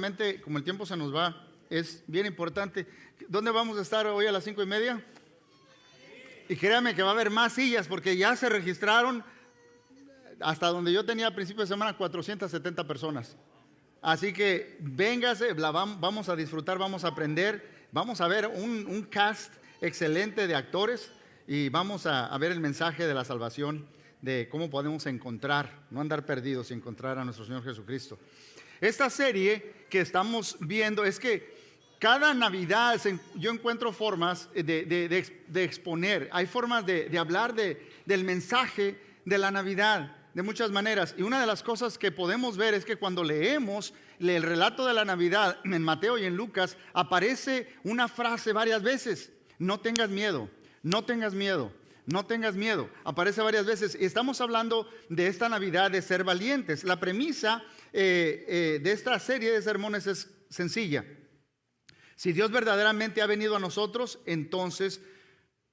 rápidamente, como el tiempo se nos va, es bien importante. ¿Dónde vamos a estar hoy a las 5:30? Y créame que va a haber más sillas porque ya se registraron, hasta donde yo tenía a principio de semana, 470 personas. Así que véngase, vamos a disfrutar, vamos a aprender, vamos a ver un cast excelente de actores y vamos a ver el mensaje de la salvación, de cómo podemos encontrar, no andar perdidos y encontrar a nuestro Señor Jesucristo. Esta serie que estamos viendo es que cada Navidad yo encuentro formas de exponer, hay formas de hablar del mensaje de la Navidad de muchas maneras. Y una de las cosas que podemos ver es que cuando leemos el relato de la Navidad en Mateo y en Lucas, aparece una frase varias veces: no tengas miedo, no tengas miedo, no tengas miedo. Aparece varias veces y estamos hablando de esta Navidad de ser valientes. La premisa de esta serie de sermones es sencilla. Si Dios verdaderamente ha venido a nosotros, entonces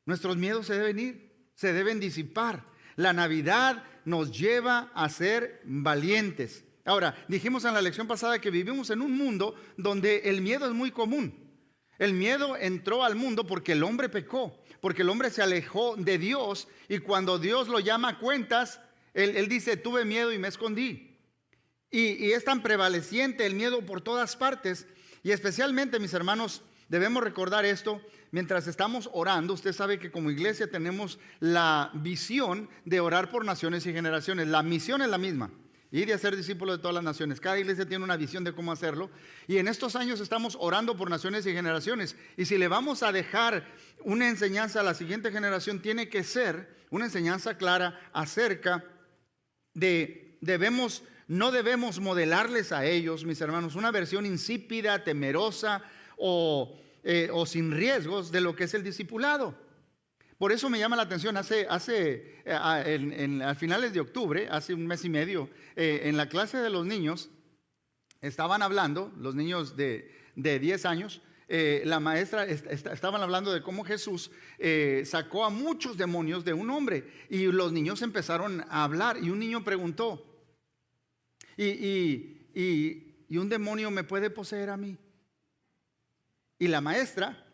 nuestros miedos se deben disipar. La Navidad nos lleva a ser valientes. Ahora, dijimos en la lección pasada que vivimos en un mundo donde el miedo es muy común. El miedo entró al mundo porque el hombre pecó, porque el hombre se alejó de Dios, y cuando Dios lo llama a cuentas, él dice: tuve miedo y me escondí. Y es tan prevaleciente el miedo por todas partes. Y especialmente, mis hermanos, debemos recordar esto mientras estamos orando. Usted sabe que como iglesia tenemos la visión de orar por naciones y generaciones. La misión es la misma: ir y hacer discípulos de todas las naciones. Cada iglesia tiene una visión de cómo hacerlo. Y en estos años estamos orando por naciones y generaciones. Y si le vamos a dejar una enseñanza a la siguiente generación, tiene que ser una enseñanza clara acerca de no debemos modelarles a ellos, mis hermanos, una versión insípida, temerosa o sin riesgos de lo que es el discipulado. Por eso me llama la atención, a finales de octubre, hace un mes y medio, en la clase de los niños, estaban hablando, los niños de 10 años, la maestra estaban hablando de cómo Jesús sacó a muchos demonios de un hombre, y los niños empezaron a hablar, y un niño preguntó: ¿Y un demonio me puede poseer a mí? Y la maestra,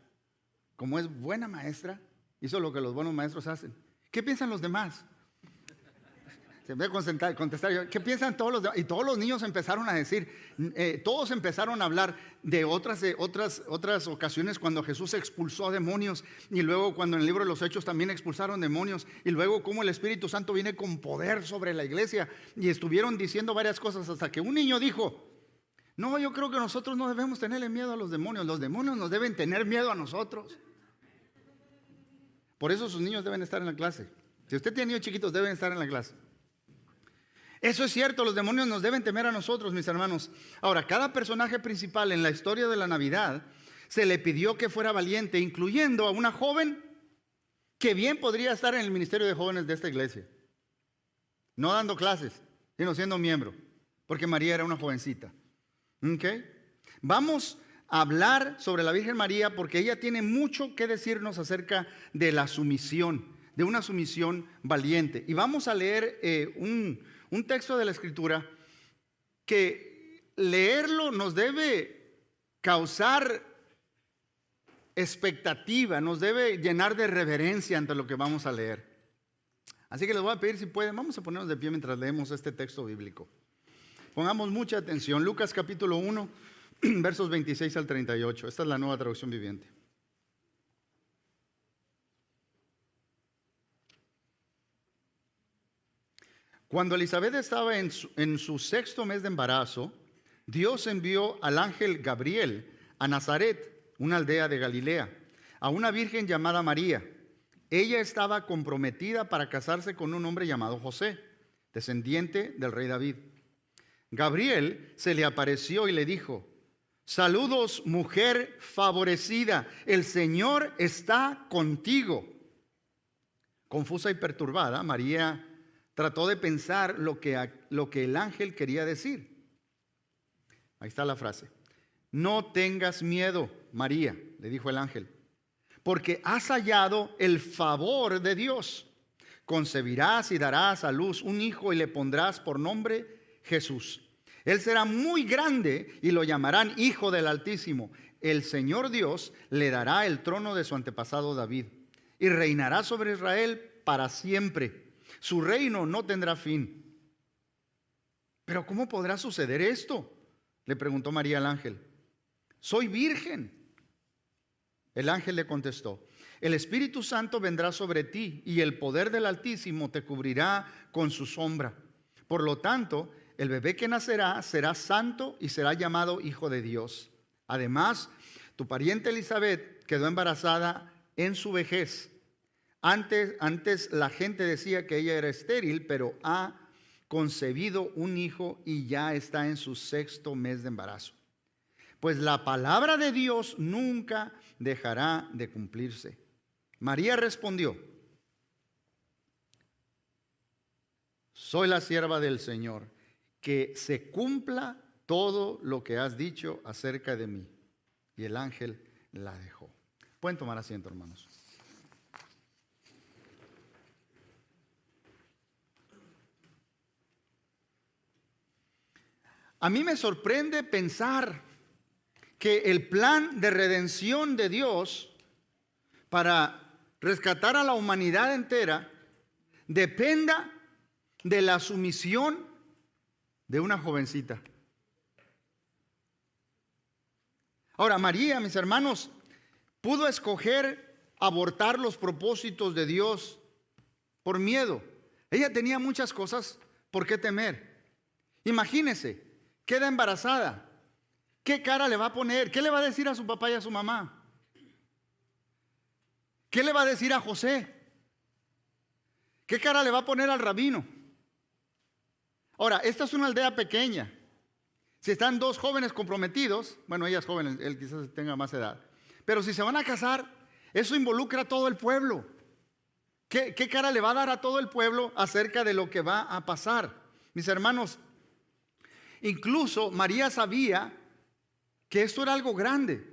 como es buena maestra, hizo lo que los buenos maestros hacen. ¿Qué piensan los demás? Se me voy a contestar yo: ¿qué piensan todos los demás? Y todos los niños empezaron a decir, todos empezaron a hablar de otras ocasiones cuando Jesús expulsó a demonios, y luego cuando en el libro de los Hechos también expulsaron demonios, y luego cómo el Espíritu Santo viene con poder sobre la iglesia, y estuvieron diciendo varias cosas hasta que un niño dijo: no, yo creo que nosotros no debemos tenerle miedo a los demonios nos deben tener miedo a nosotros. Por eso sus niños deben estar en la clase. Si usted tiene niños chiquitos, deben estar en la clase. Eso es cierto, los demonios nos deben temer a nosotros, mis hermanos. Ahora, cada personaje principal en la historia de la Navidad se le pidió que fuera valiente, incluyendo a una joven que bien podría estar en el ministerio de jóvenes de esta iglesia, no dando clases, sino siendo miembro, porque María era una jovencita. ¿Okay? Vamos a hablar sobre la Virgen María porque ella tiene mucho que decirnos acerca de la sumisión, de una sumisión valiente. Y vamos a leer un texto de la Escritura que leerlo nos debe causar expectativa, nos debe llenar de reverencia ante lo que vamos a leer. Así que les voy a pedir, si pueden, vamos a ponernos de pie mientras leemos este texto bíblico. Pongamos mucha atención. Lucas capítulo 1, versos 26 al 38. Esta es la Nueva Traducción Viviente. Cuando Elizabeth estaba en su sexto mes de embarazo, Dios envió al ángel Gabriel a Nazaret, una aldea de Galilea, a una virgen llamada María. Ella estaba comprometida para casarse con un hombre llamado José, descendiente del rey David. Gabriel se le apareció y le dijo: saludos, mujer favorecida, el Señor está contigo. Confusa y perturbada, María trató de pensar lo que el ángel quería decir. Ahí está la frase: no tengas miedo, María, le dijo el ángel, porque has hallado el favor de Dios. Concebirás y darás a luz un hijo y le pondrás por nombre Jesús. Él será muy grande y lo llamarán Hijo del Altísimo. El Señor Dios le dará el trono de su antepasado David y reinará sobre Israel para siempre. Su reino no tendrá fin. ¿Pero cómo podrá suceder esto?, le preguntó María al ángel. Soy virgen. El ángel le contestó: el Espíritu Santo vendrá sobre ti y el poder del Altísimo te cubrirá con su sombra. Por lo tanto, el bebé que nacerá será santo y será llamado Hijo de Dios. Además, tu pariente Elizabeth quedó embarazada en su vejez. Antes la gente decía que ella era estéril, pero ha concebido un hijo y ya está en su 6º mes de embarazo. Pues la palabra de Dios nunca dejará de cumplirse. María respondió: soy la sierva del Señor, que se cumpla todo lo que has dicho acerca de mí. Y el ángel la dejó. Pueden tomar asiento, hermanos. A mí me sorprende pensar que el plan de redención de Dios para rescatar a la humanidad entera dependa de la sumisión de una jovencita. Ahora, María, mis hermanos, pudo escoger abortar los propósitos de Dios por miedo. Ella tenía muchas cosas por qué temer. Imagínese, queda embarazada. ¿Qué cara le va a poner? ¿Qué le va a decir a su papá y a su mamá? ¿Qué le va a decir a José? ¿Qué cara le va a poner al rabino? Ahora, esta es una aldea pequeña. Si están 2 jóvenes comprometidos, bueno, ella es joven, él quizás tenga más edad, pero si se van a casar, eso involucra a todo el pueblo. ¿Qué cara le va a dar a todo el pueblo acerca de lo que va a pasar? Mis hermanos, incluso María sabía que esto era algo grande.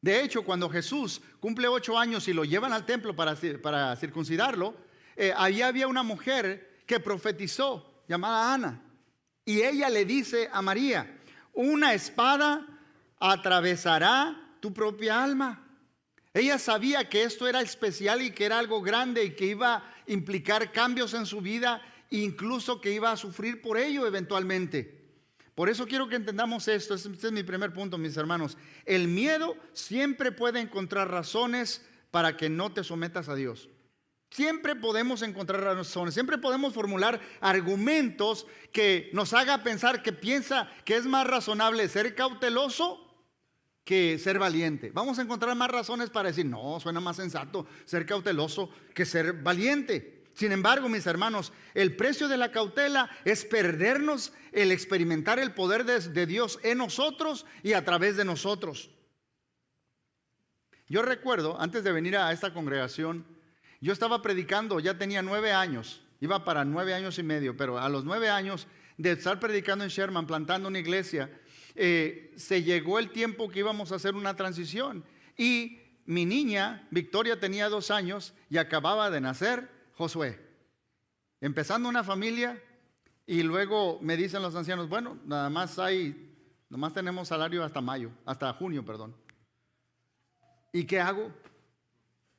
De hecho, cuando Jesús cumple 8 años y lo llevan al templo para circuncidarlo, ahí había una mujer que profetizó, llamada Ana. Y ella le dice a María: una espada atravesará tu propia alma. Ella sabía que esto era especial y que era algo grande y que iba a implicar cambios en su vida, incluso que iba a sufrir por ello eventualmente. Por eso quiero que entendamos esto. Este es mi primer punto, mis hermanos. El miedo siempre puede encontrar razones para que no te sometas a Dios. Siempre podemos encontrar razones, siempre podemos formular argumentos que nos haga pensar, que piensa que es más razonable ser cauteloso que ser valiente. Vamos a encontrar más razones para decir: no, suena más sensato ser cauteloso que ser valiente. Sin embargo, mis hermanos, el precio de la cautela es perdernos el experimentar el poder de Dios en nosotros y a través de nosotros. Yo recuerdo, antes de venir a esta congregación, yo estaba predicando, ya tenía 9 años, iba para 9 años y medio, pero a los 9 años de estar predicando en Sherman, plantando una iglesia, se llegó el tiempo que íbamos a hacer una transición. Y mi niña, Victoria, tenía 2 años y acababa de nacer Josué. Empezando una familia, y luego me dicen los ancianos: bueno, nada más tenemos salario hasta junio, perdón. ¿Y qué hago?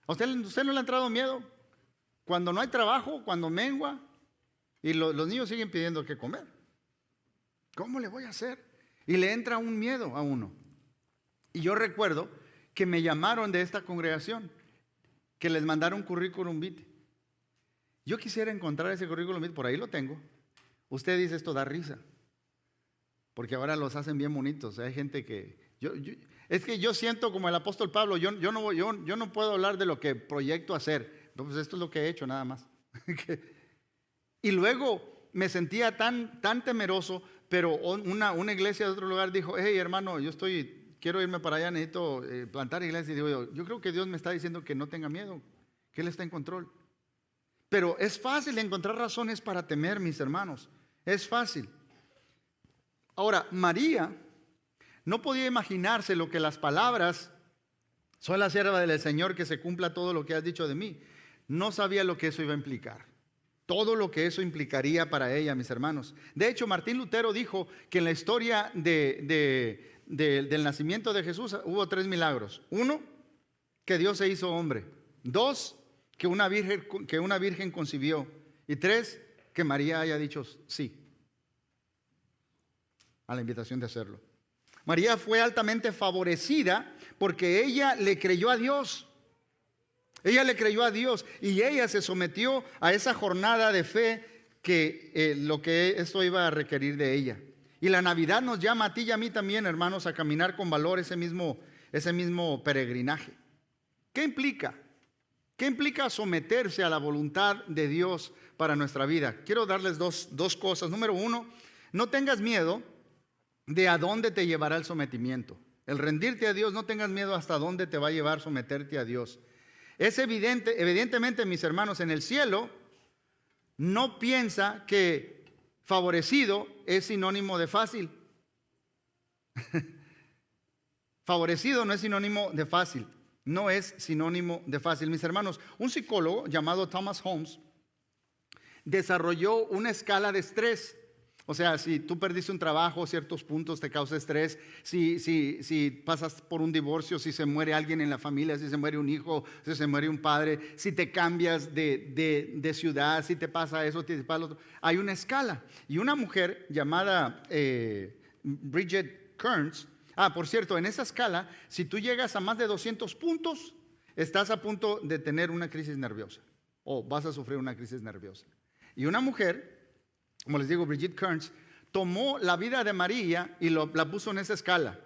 ¿A usted no le ha entrado miedo? Cuando no hay trabajo, cuando mengua, y los niños siguen pidiendo qué comer. ¿Cómo le voy a hacer? Y le entra un miedo a uno. Y yo recuerdo que me llamaron de esta congregación, que les mandaron currículum vitae. Yo quisiera encontrar ese currículum vitae, por ahí lo tengo. Usted dice: esto da risa, porque ahora los hacen bien bonitos. Hay gente que... es que yo siento como el apóstol Pablo, yo no puedo hablar de lo que proyecto hacer. Pues esto es lo que he hecho nada más. Y luego me sentía tan temeroso, pero una iglesia de otro lugar dijo: hey, hermano, quiero irme para allá, necesito plantar iglesia. Y digo yo creo que Dios me está diciendo que no tenga miedo, que Él está en control. Pero es fácil encontrar razones para temer, mis hermanos. Es fácil. Ahora, María no podía imaginarse lo que las palabras: soy la sierva del Señor, que se cumpla todo lo que has dicho de mí. No sabía lo que eso iba a implicar. todo lo que eso implicaría para ella, mis hermanos. De hecho, Martín Lutero dijo que en la historia del nacimiento de Jesús hubo 3 milagros. 1, que Dios se hizo hombre. 2, que una virgen concibió. Y 3, que María haya dicho sí a la invitación de hacerlo. María fue altamente favorecida porque ella le creyó a Dios. Ella le creyó a Dios y ella se sometió a esa jornada de fe que lo que esto iba a requerir de ella. Y la Navidad nos llama a ti y a mí también, hermanos, a caminar con valor ese mismo peregrinaje. ¿Qué implica? ¿Qué implica someterse a la voluntad de Dios para nuestra vida? Quiero darles dos cosas. Número 1, no tengas miedo de a dónde te llevará el sometimiento. El rendirte a Dios, no tengas miedo hasta dónde te va a llevar someterte a Dios. Es evidentemente, mis hermanos, en el cielo no piensa que favorecido es sinónimo de fácil. Favorecido no es sinónimo de fácil. No es sinónimo de fácil. Mis hermanos, un psicólogo llamado Thomas Holmes desarrolló una escala de estrés. O sea, si tú perdiste un trabajo, ciertos puntos te causa estrés. Si pasas por un divorcio, si se muere alguien en la familia, si se muere un hijo, si se muere un padre, si te cambias de ciudad, si te pasa eso, te pasa lo otro. Hay una escala. Y una mujer llamada Bridget Kearns, por cierto, en esa escala, si tú llegas a más de 200 puntos, estás a punto de tener una crisis nerviosa o vas a sufrir una crisis nerviosa. Y una mujer, como les digo, Bridget Kearns, tomó la vida de María y la puso en esa escala.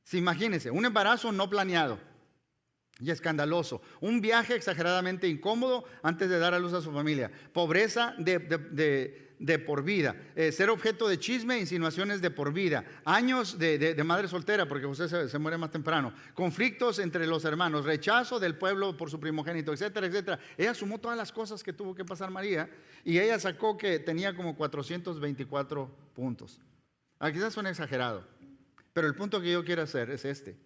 Sí, imagínense, un embarazo no planeado y escandaloso, un viaje exageradamente incómodo antes de dar a luz a su familia, pobreza de por vida, ser objeto de chisme, insinuaciones de por vida, años de madre soltera porque usted se muere más temprano, conflictos entre los hermanos, rechazo del pueblo por su primogénito, etcétera, etcétera. Ella sumó todas las cosas que tuvo que pasar María y ella sacó que tenía como 424 puntos. Quizás suena exagerado, pero el punto que yo quiero hacer es este.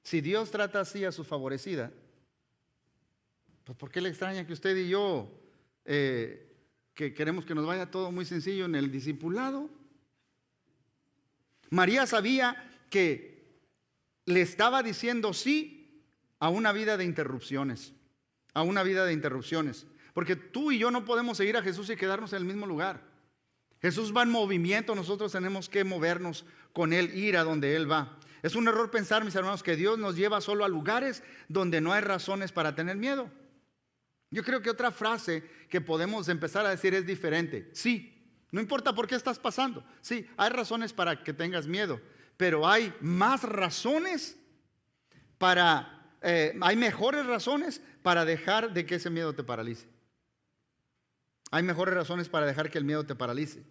Si Dios trata así a su favorecida, pues ¿por qué le extraña que usted y yo que queremos que nos vaya todo muy sencillo en el discipulado? María sabía que le estaba diciendo sí a una vida de interrupciones, porque tú y yo no podemos seguir a Jesús y quedarnos en el mismo lugar. Jesús va en movimiento, nosotros tenemos que movernos con Él, ir a donde Él va. Es un error pensar, mis hermanos, que Dios nos lleva solo a lugares donde no hay razones para tener miedo. Yo creo que otra frase que podemos empezar a decir es diferente. Sí, no importa por qué estás pasando. Sí, hay razones para que tengas miedo, pero hay más razones hay mejores razones para dejar de que ese miedo te paralice. Hay mejores razones para dejar que el miedo te paralice.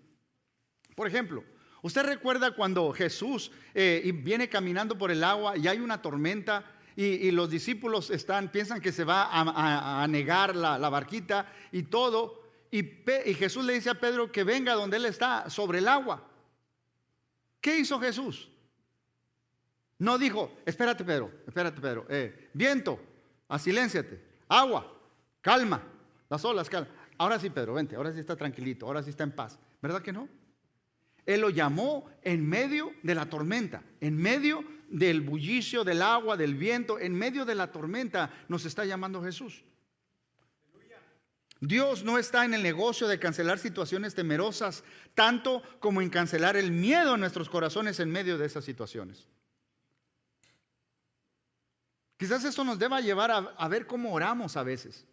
Por ejemplo, ¿usted recuerda cuando Jesús viene caminando por el agua y hay una tormenta y los discípulos piensan que se va a anegar la barquita y todo? Y Jesús le dice a Pedro que venga donde él está, sobre el agua. ¿Qué hizo Jesús? No dijo, espérate Pedro, viento, asilénciate, agua, calma, las olas, calma. Ahora sí Pedro, vente, ahora sí está tranquilito, ahora sí está en paz. ¿Verdad que no? Él lo llamó en medio de la tormenta, en medio del bullicio del agua, del viento, en medio de la tormenta nos está llamando Jesús. Dios no está en el negocio de cancelar situaciones temerosas, tanto como en cancelar el miedo en nuestros corazones en medio de esas situaciones. Quizás esto nos deba llevar a ver cómo oramos a veces.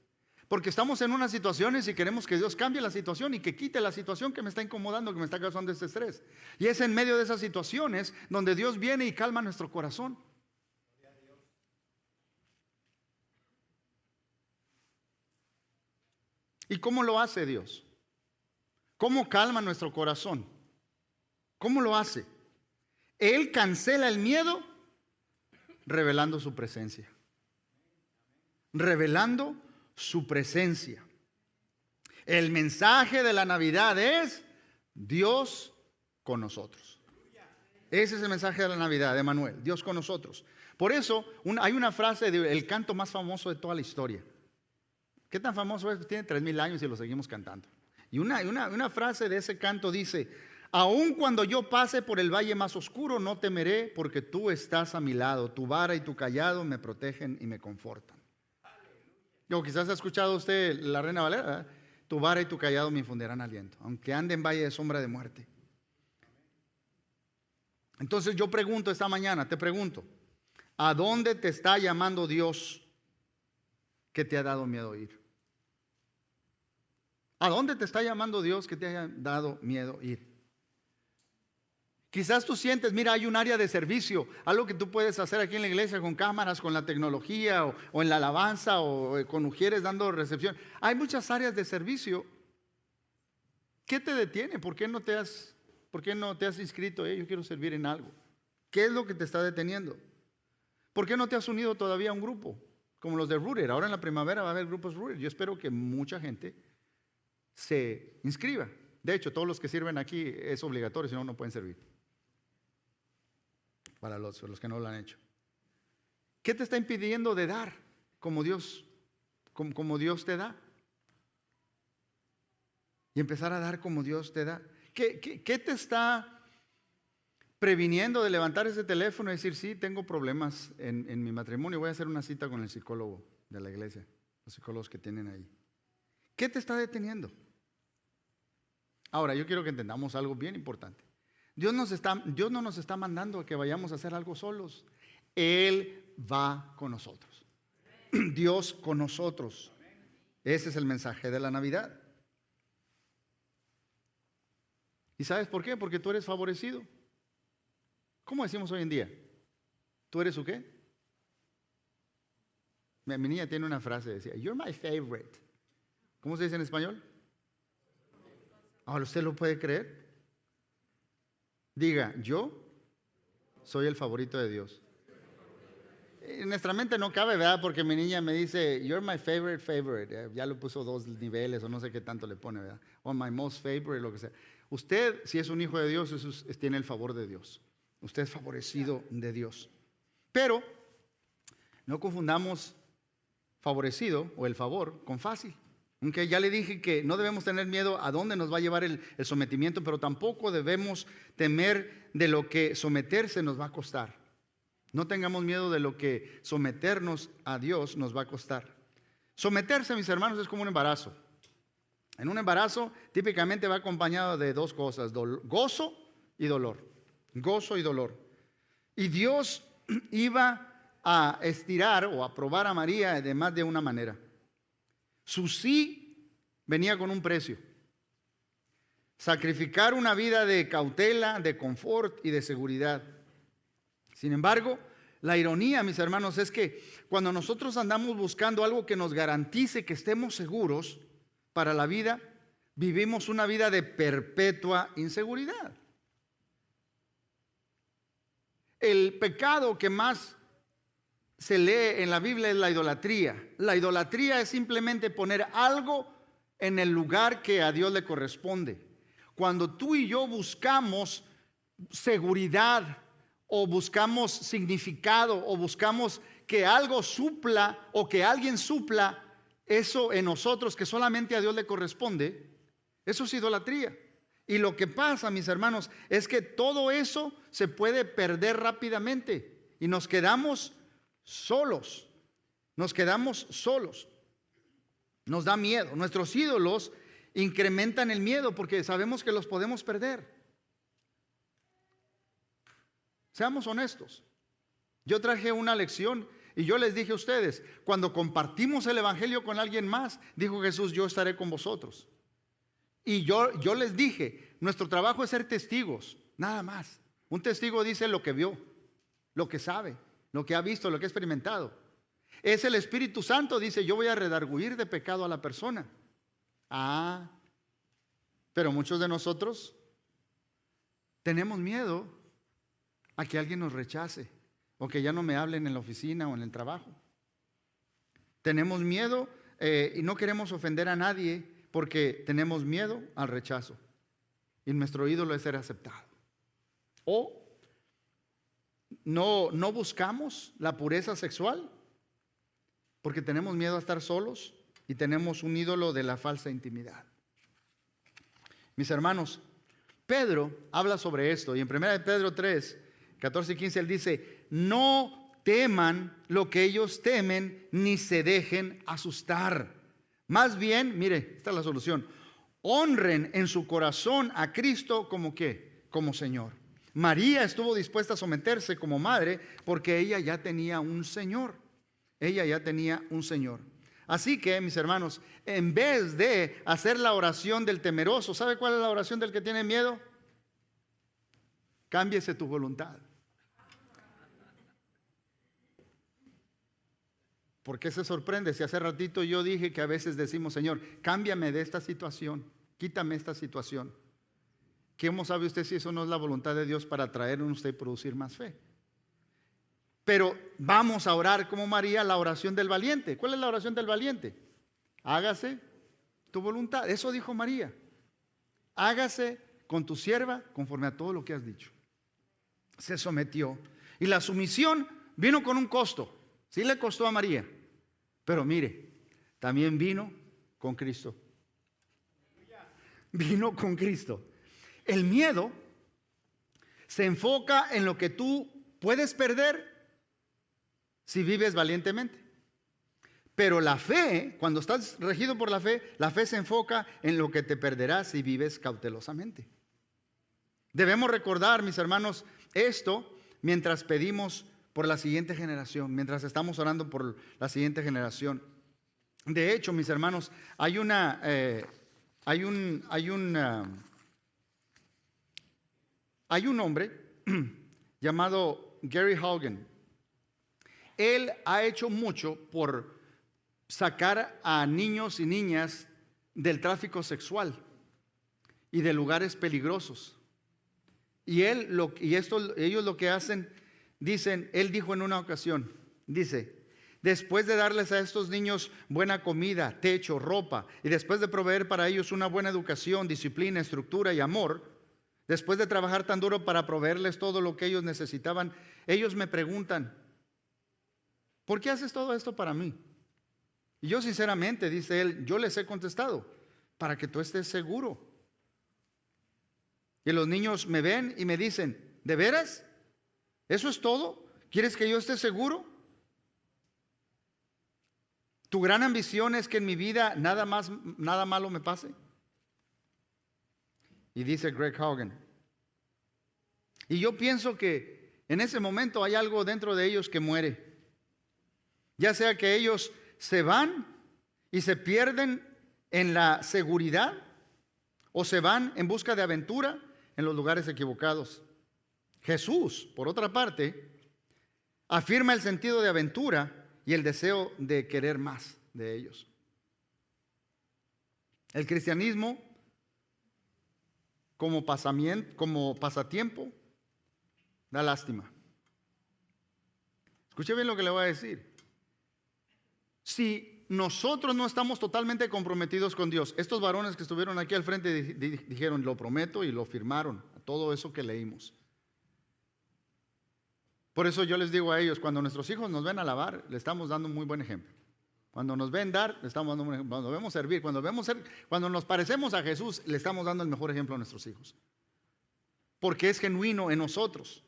Porque estamos en unas situaciones y queremos que Dios cambie la situación y que quite la situación que me está incomodando, que me está causando este estrés. Y es en medio de esas situaciones donde Dios viene y calma nuestro corazón. ¿Y cómo lo hace Dios? ¿Cómo calma nuestro corazón? ¿Cómo lo hace? Él cancela el miedo revelando su presencia. Revelando su presencia. El mensaje de la Navidad es Dios con nosotros. Ese es el mensaje de la Navidad de Emanuel, Dios con nosotros. Por eso hay una frase del canto más famoso de toda la historia. ¿Qué tan famoso es? Tiene 3,000 años y lo seguimos cantando. Y una frase de ese canto dice: aun cuando yo pase por el valle más oscuro, no temeré, porque tú estás a mi lado. Tu vara y tu callado me protegen y me confortan. O quizás ha escuchado usted la Reina Valera, ¿verdad? Tu vara y tu callado me infundirán aliento, aunque ande en valle de sombra de muerte. Entonces yo pregunto esta mañana, te pregunto, ¿a dónde te está llamando Dios que te ha dado miedo ir? ¿A dónde te está llamando Dios que te haya dado miedo ir? Quizás tú sientes, mira, hay un área de servicio, algo que tú puedes hacer aquí en la iglesia con cámaras, con la tecnología o en la alabanza o con mujeres dando recepción. Hay muchas áreas de servicio. ¿Qué te detiene? ¿Por qué no te has inscrito? Yo quiero servir en algo. ¿Qué es lo que te está deteniendo? ¿Por qué no te has unido todavía a un grupo como los de Rooted? Ahora en la primavera va a haber grupos Rooted. Yo espero que mucha gente se inscriba. De hecho, todos los que sirven aquí es obligatorio, si no, no pueden servir. Para los que no lo han hecho. ¿Qué te está impidiendo de dar como Dios te da? Y empezar a dar como Dios te da. ¿Qué te está previniendo de levantar ese teléfono y decir, sí, tengo problemas en mi matrimonio, voy a hacer una cita con el psicólogo de la iglesia, los psicólogos que tienen ahí? ¿Qué te está deteniendo? Ahora, yo quiero que entendamos algo bien importante. Dios no nos está mandando a que vayamos a hacer algo solos. Él va con nosotros. Dios con nosotros. Ese es el mensaje de la Navidad. ¿Y sabes por qué? Porque tú eres favorecido. ¿Cómo decimos hoy en día? ¿Tú eres su qué? Mi niña tiene una frase, decía, you're my favorite. ¿Cómo se dice en español? Ahora, ¿usted lo puede creer? Diga, yo soy el favorito de Dios. En nuestra mente no cabe, ¿verdad? Porque mi niña me dice, you're my favorite. Ya lo puso 2 niveles o no sé qué tanto le pone, ¿verdad? O my most favorite, lo que sea. Usted, si es un hijo de Dios, tiene el favor de Dios. Usted es favorecido de Dios. Pero no confundamos favorecido o el favor con fácil. Aunque ya le dije que no debemos tener miedo a dónde nos va a llevar el sometimiento, pero tampoco debemos temer de lo que someterse nos va a costar. No tengamos miedo de lo que someternos a Dios nos va a costar. Someterse, mis hermanos, es como un embarazo. En un embarazo típicamente va acompañado de 2 cosas, gozo y dolor. Gozo y dolor. Y Dios iba a estirar o a probar a María de más de una manera. Su sí venía con un precio. Sacrificar una vida de cautela, de confort y de seguridad. Sin embargo, la ironía, mis hermanos, es que cuando nosotros andamos buscando algo que nos garantice que estemos seguros para la vida, vivimos una vida de perpetua inseguridad. El pecado que más se lee en la Biblia es la idolatría. La idolatría es simplemente poner algo en el lugar que a Dios le corresponde. Cuando tú y yo buscamos seguridad o buscamos significado o buscamos que algo supla o que alguien supla eso en nosotros que solamente a Dios le corresponde, eso es idolatría. Y lo que pasa, mis hermanos, es que todo eso se puede perder rápidamente y nos quedamos solos. Nos quedamos solos. Nos da miedo. Nuestros ídolos incrementan el miedo porque sabemos que los podemos perder. Seamos honestos. Yo traje una lección y yo les dije a ustedes, cuando compartimos el evangelio con alguien más, dijo Jesús, yo estaré con vosotros. Y yo les dije, nuestro trabajo es ser testigos, nada más. Un testigo dice lo que vio, lo que sabe, lo que ha visto, lo que ha experimentado. Es el Espíritu Santo, dice, yo voy a redarguir de pecado a la persona. Pero muchos de nosotros tenemos miedo a que alguien nos rechace o que ya no me hablen en la oficina o en el trabajo. Tenemos miedo y no queremos ofender a nadie porque tenemos miedo al rechazo y nuestro ídolo es ser aceptado. O no buscamos la pureza sexual porque tenemos miedo a estar solos y tenemos un ídolo de la falsa intimidad. Mis hermanos, Pedro habla sobre esto y en 1 Pedro 3, 14 y 15 él dice: no teman lo que ellos temen, ni se dejen asustar. Más bien, mire, esta es la solución: honren en su corazón a Cristo como ¿qué? Como Señor. María estuvo dispuesta a someterse como madre porque ella ya tenía un Señor. Ella ya tenía un Señor. Así que, mis hermanos, en vez de hacer la oración del temeroso, ¿sabe cuál es la oración del que tiene miedo? Cámbiese tu voluntad. ¿Por qué se sorprende? Si hace ratito yo dije que a veces decimos: Señor, cámbiame de esta situación, quítame esta situación. ¿Cómo sabe usted si eso no es la voluntad de Dios para traer en usted y producir más fe? Pero vamos a orar como María, la oración del valiente. ¿Cuál es la oración del valiente? Hágase tu voluntad. Eso dijo María. Hágase con tu sierva conforme a todo lo que has dicho. Se sometió. Y la sumisión vino con un costo. Sí le costó a María. Pero mire, también vino con Cristo. Vino con Cristo. El miedo se enfoca en lo que tú puedes perder si vives valientemente. Pero la fe, cuando estás regido por la fe se enfoca en lo que te perderás si vives cautelosamente. Debemos recordar, mis hermanos, esto mientras pedimos por la siguiente generación, mientras estamos orando por la siguiente generación. De hecho, mis hermanos, hay un hombre llamado Gary Haugen. Él ha hecho mucho por sacar a niños y niñas del tráfico sexual y de lugares peligrosos. Y ellos lo que hacen, dicen, él dijo en una ocasión, dice: después de darles a estos niños buena comida, techo, ropa, y después de proveer para ellos una buena educación, disciplina, estructura y amor, después de trabajar tan duro para proveerles todo lo que ellos necesitaban, ellos me preguntan: ¿por qué haces todo esto para mí? Y yo sinceramente, dice él, yo les he contestado: para que tú estés seguro. Y los niños me ven y me dicen: ¿de veras? ¿Eso es todo? ¿Quieres que yo esté seguro? ¿Tu gran ambición es que en mi vida nada malo me pase? Y dice Greg Haugen. Y yo pienso que en ese momento hay algo dentro de ellos que muere. Ya sea que ellos se van y se pierden en la seguridad, o se van en busca de aventura en los lugares equivocados. Jesús, por otra parte, afirma el sentido de aventura y el deseo de querer más de ellos. El cristianismo como pasatiempo da lástima. Escuche bien lo que le voy a decir. Si nosotros no estamos totalmente comprometidos con Dios, estos varones que estuvieron aquí al frente dijeron: lo prometo, y lo firmaron a todo eso que leímos. Por eso yo les digo a ellos: cuando nuestros hijos nos ven alabar, le estamos dando un muy buen ejemplo. Cuando nos ven dar, le estamos dando un ejemplo. Cuando vemos servir, cuando nos parecemos a Jesús, le estamos dando el mejor ejemplo a nuestros hijos. Porque es genuino en nosotros.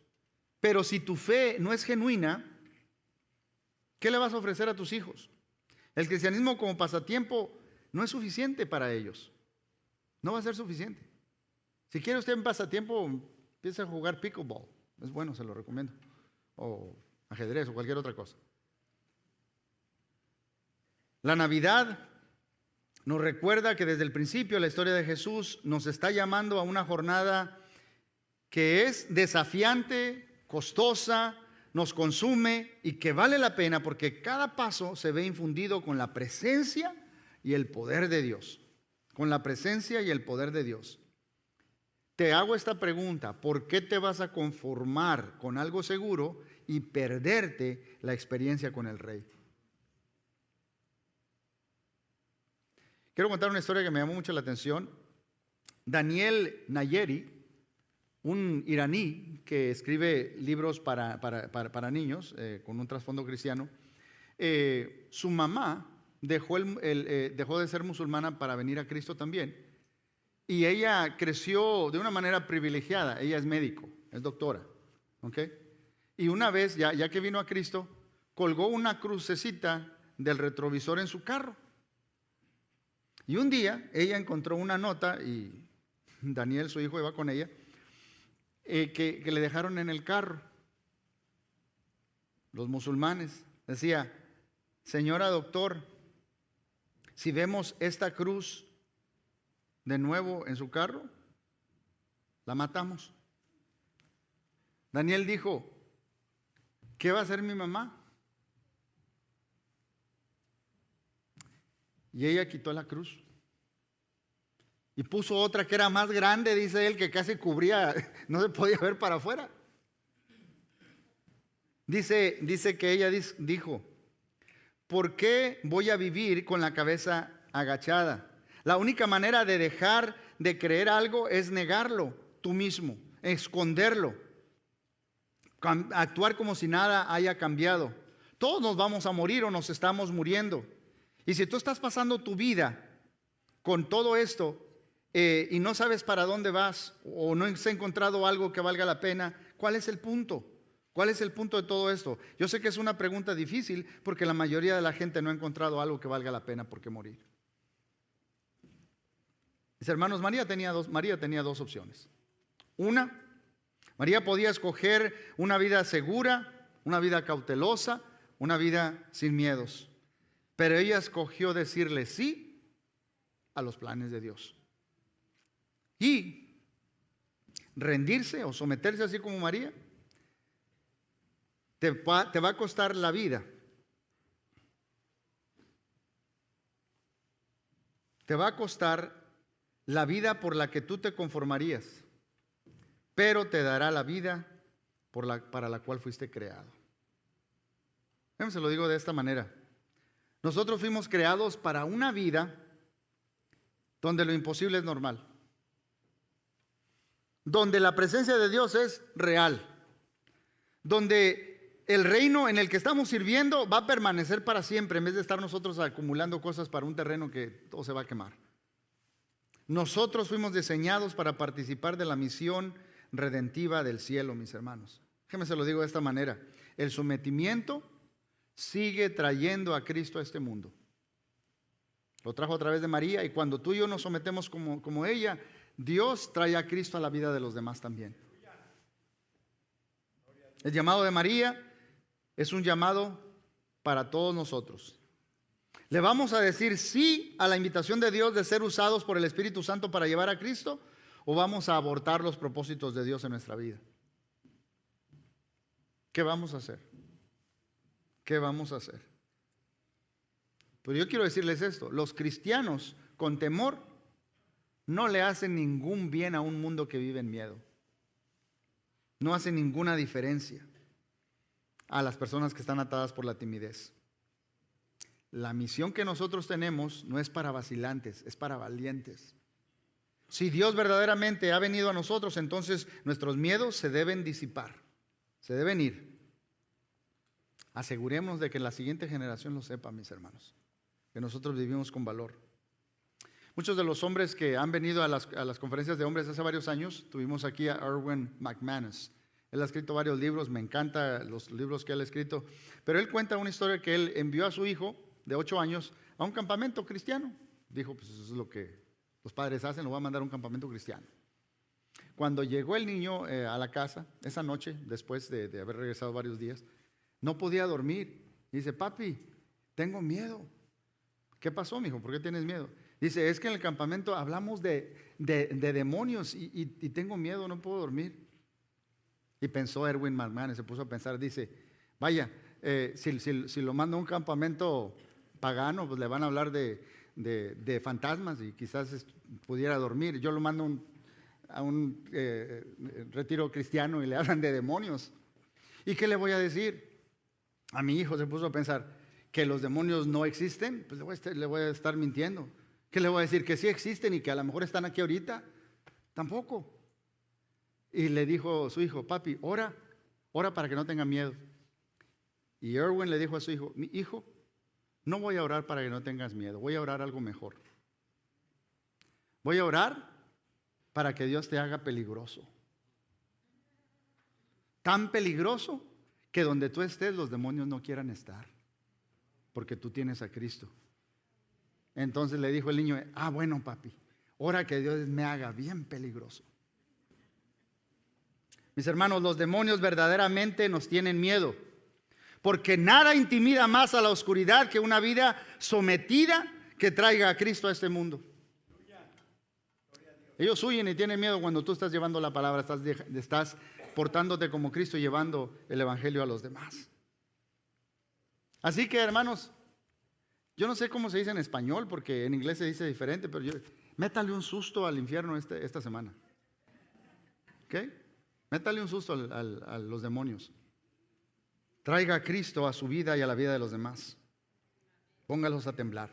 Pero si tu fe no es genuina, ¿qué le vas a ofrecer a tus hijos? El cristianismo como pasatiempo no es suficiente para ellos. No va a ser suficiente. Si quiere usted un pasatiempo, empiece a jugar pickleball. Es bueno, se lo recomiendo. O ajedrez o cualquier otra cosa. La Navidad nos recuerda que desde el principio la historia de Jesús nos está llamando a una jornada que es desafiante, costosa, nos consume y que vale la pena, porque cada paso se ve infundido con la presencia y el poder de Dios. Con la presencia y el poder de Dios. Te hago esta pregunta: ¿por qué te vas a conformar con algo seguro y perderte la experiencia con el Rey? Quiero contar una historia que me llamó mucho la atención. Daniel Nayeri, un iraní que escribe libros para niños con un trasfondo cristiano, su mamá dejó de ser musulmana para venir a Cristo también. Y ella creció de una manera privilegiada. Ella es médico, es doctora. ¿Ok? Y una vez, ya que vino a Cristo, colgó una crucecita del retrovisor en su carro. Y un día ella encontró una nota, y Daniel, su hijo, iba con ella, que le dejaron en el carro. Los musulmanes. Decía: señora doctor, si vemos esta cruz de nuevo en su carro, la matamos. Daniel dijo: ¿qué va a hacer mi mamá? Y ella quitó la cruz y puso otra que era más grande, dice él, que casi cubría, no se podía ver para afuera. Dice que ella dijo: ¿por qué voy a vivir con la cabeza agachada? La única manera de dejar de creer algo es negarlo tú mismo, esconderlo, actuar como si nada haya cambiado. Todos nos vamos a morir o nos estamos muriendo. Y si tú estás pasando tu vida con todo esto y no sabes para dónde vas o no has encontrado algo que valga la pena, ¿cuál es el punto? ¿Cuál es el punto de todo esto? Yo sé que es una pregunta difícil porque la mayoría de la gente no ha encontrado algo que valga la pena por qué morir. Mis hermanos, María tenía dos opciones. Una, María podía escoger una vida segura, una vida cautelosa, una vida sin miedos. Pero ella escogió decirle sí a los planes de Dios. Y rendirse o someterse así como María te va a costar la vida. Te va a costar la vida por la que tú te conformarías, pero te dará la vida para la cual fuiste creado. Se lo digo de esta manera. Nosotros fuimos creados para una vida donde lo imposible es normal, donde la presencia de Dios es real, donde el reino en el que estamos sirviendo va a permanecer para siempre, en vez de estar nosotros acumulando cosas para un terreno que todo se va a quemar. Nosotros fuimos diseñados para participar de la misión redentiva del cielo, mis hermanos. Déjenme se lo digo de esta manera: el sometimiento sigue trayendo a Cristo a este mundo. Lo trajo a través de María, y cuando tú y yo nos sometemos como ella, Dios trae a Cristo a la vida de los demás también. El llamado de María es un llamado para todos nosotros. ¿Le vamos a decir sí a la invitación de Dios de ser usados por el Espíritu Santo para llevar a Cristo, o vamos a abortar los propósitos de Dios en nuestra vida? ¿Qué vamos a hacer? ¿Qué vamos a hacer? Pero yo quiero decirles esto: los cristianos con temor no le hacen ningún bien a un mundo que vive en miedo. No hacen ninguna diferencia a las personas que están atadas por la timidez. La misión que nosotros tenemos no es para vacilantes, es para valientes. Si Dios verdaderamente ha venido a nosotros, entonces nuestros miedos se deben disipar, se deben ir. Aseguremos de que la siguiente generación lo sepa, mis hermanos, que nosotros vivimos con valor. Muchos de los hombres que han venido a las conferencias de hombres hace varios años, tuvimos aquí a Erwin McManus. Él ha escrito varios libros, me encantan los libros que él ha escrito, pero él cuenta una historia que él envió a su hijo de 8 años a un campamento cristiano. Dijo: pues eso es lo que los padres hacen, lo voy a mandar a un campamento cristiano. Cuando llegó el niño a la casa, esa noche, después de haber regresado varios días, no podía dormir. Dice: papi, tengo miedo. ¿Qué pasó, mijo? ¿Por qué tienes miedo? Dice: es que en el campamento hablamos de demonios y tengo miedo, no puedo dormir. Y pensó Erwin McManus, se puso a pensar, dice: vaya, si lo mando a un campamento pagano, pues le van a hablar de fantasmas y quizás pudiera dormir. Yo lo mando a un retiro cristiano y le hablan de demonios. ¿Y qué le voy a decir? A mi hijo se puso a pensar: ¿que los demonios no existen? Pues le voy a estar mintiendo. ¿Qué le voy a decir? ¿Que sí existen y que a lo mejor están aquí ahorita? Tampoco. Y le dijo su hijo: papi, ora para que no tenga miedo. Y Erwin le dijo a su hijo: mi hijo, No voy a orar para que no tengas miedo, voy a orar algo mejor. Voy a orar para que Dios te haga peligroso. Tan peligroso que donde tú estés los demonios no quieran estar, porque tú tienes a Cristo. Entonces le dijo el niño, bueno papi, ora que Dios me haga bien peligroso. Mis hermanos, los demonios verdaderamente nos tienen miedo, porque nada intimida más a la oscuridad que una vida sometida que traiga a Cristo a este mundo. Ellos huyen y tienen miedo cuando tú estás llevando la palabra, estás portándote como Cristo y llevando el evangelio a los demás. Así que, hermanos, yo no sé cómo se dice en español, porque en inglés se dice diferente, pero métale un susto al infierno esta semana. ¿Ok? Métale un susto a los demonios. Traiga a Cristo a su vida y a la vida de los demás. Póngalos a temblar.